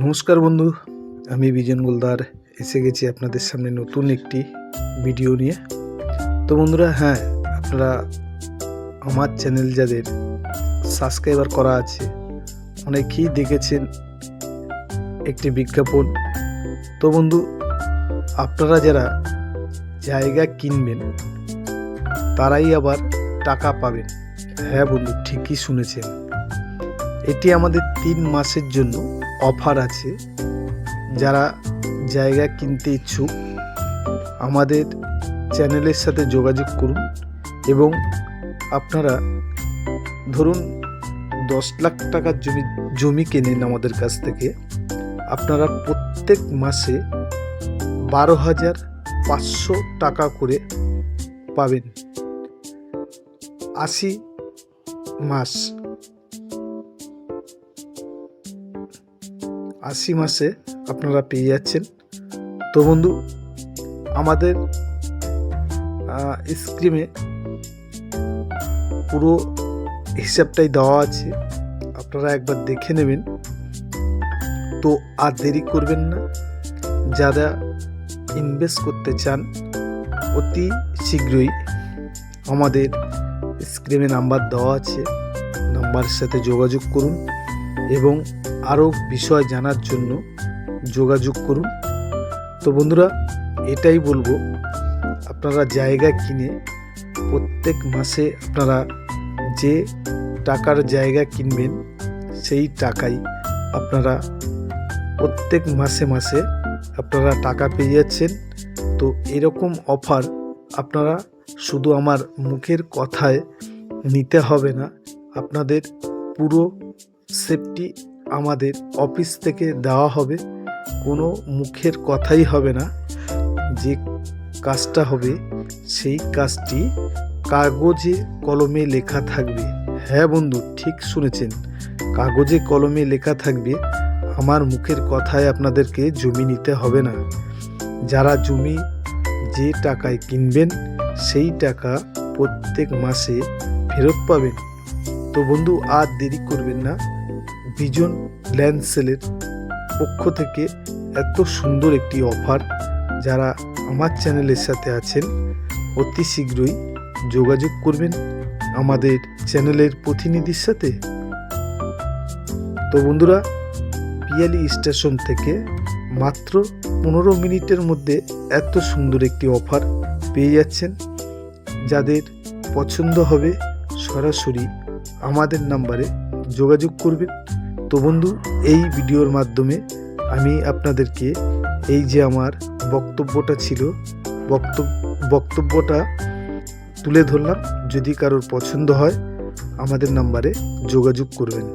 নমস্কার বন্ধু, আমি বিজন গোলদার এসে গেছি আপনাদের সামনে নতুন একটি ভিডিও নিয়ে। তো বন্ধুরা, আপনারা আমার চ্যানেল যাদের সাবস্ক্রাইবার করা আছে অনেকেই দেখেছেন একটি বিজ্ঞাপন। তো বন্ধু, আপনারা যারা জায়গা কিনবেন তারাই আবার টাকা পাবেন। হ্যাঁ বন্ধু, ঠিকই শুনেছেন। এটি আমাদের 3 মাসের জন্য অফার আছে। যারা জায়গা কিনতে ইচ্ছুক আমাদের চ্যানেলের সাথে যোগাযোগ করুন এবং আপনারা ধরুন 10 লাখ টাকার জমি কেনেন আমাদের কাছ থেকে, আপনারা প্রত্যেক মাসে 12,500 টাকা করে পাবেন। 80 মাসে আপনারা পেয়ে যাচ্ছেন। তো বন্ধু, আমাদের স্ক্রিনে পুরো হিসাবটাই দেওয়া আছে, আপনারা একবার দেখে নেবেন। তো আর দেরি করবেন না, যারা ইনভেস্ট করতে চান অতি শীঘ্রই আমাদের স্ক্রিনে নাম্বার দেওয়া আছে, নাম্বারের সাথে যোগাযোগ করুন এবং আরও বিষয় জানার জন্য যোগাযোগ করুন। তো বন্ধুরা, এটাই বলবো, আপনারা জায়গা কিনে প্রত্যেক মাসে আপনারা যে টাকার জায়গা কিনবেন সেই টাকাই আপনারা প্রত্যেক মাসে আপনারা টাকা পেয়ে যাচ্ছেন। তো এরকম অফার আপনারা শুধু আমার মুখের কথায় নিতে হবে না, আপনাদের পুরো সেফটি আমাদের অফিস থেকে দেওয়া হবে। কোনো মুখের কথাই হবে না, যে কাজটা হবে সেই কাজটি কাগজে কলমে লেখা থাকবে। হ্যাঁ বন্ধু, ঠিক শুনেছেন, কাগজে কলমে লেখা থাকবে। আমার মুখের কথায় আপনাদেরকে জমি নিতে হবে না। যারা জমি যে টাকায় কিনবেন সেই টাকা প্রত্যেক মাসে ফেরত পাবেন। তো বন্ধু, আর দেরি করবেন না, বিজন ল্যান্ড সেলের পক্ষ থেকে এত সুন্দর একটি অফার। যারা আমার চ্যানেলের সাথে আছেন অতি শীঘ্রই যোগাযোগ করবেন আমাদের চ্যানেলের প্রতিনিধির সাথে। তো বন্ধুরা, পিয়ালি স্টেশন থেকে মাত্র 15 মিনিটের মধ্যে এত সুন্দর একটি অফার পেয়ে যাচ্ছেন। যাদের পছন্দ হবে সরাসরি আমাদের নাম্বারে যোগাযোগ করবেন। তো বন্ধু, এই ভিডিওর মাধ্যমে আমি আপনাদেরকে এই যে আমার বক্তব্যটা ছিল বক্তব্যটা তুলে ধরলাম। যদি কারোর পছন্দ হয় আমাদের নাম্বারে যোগাযোগ করবেন।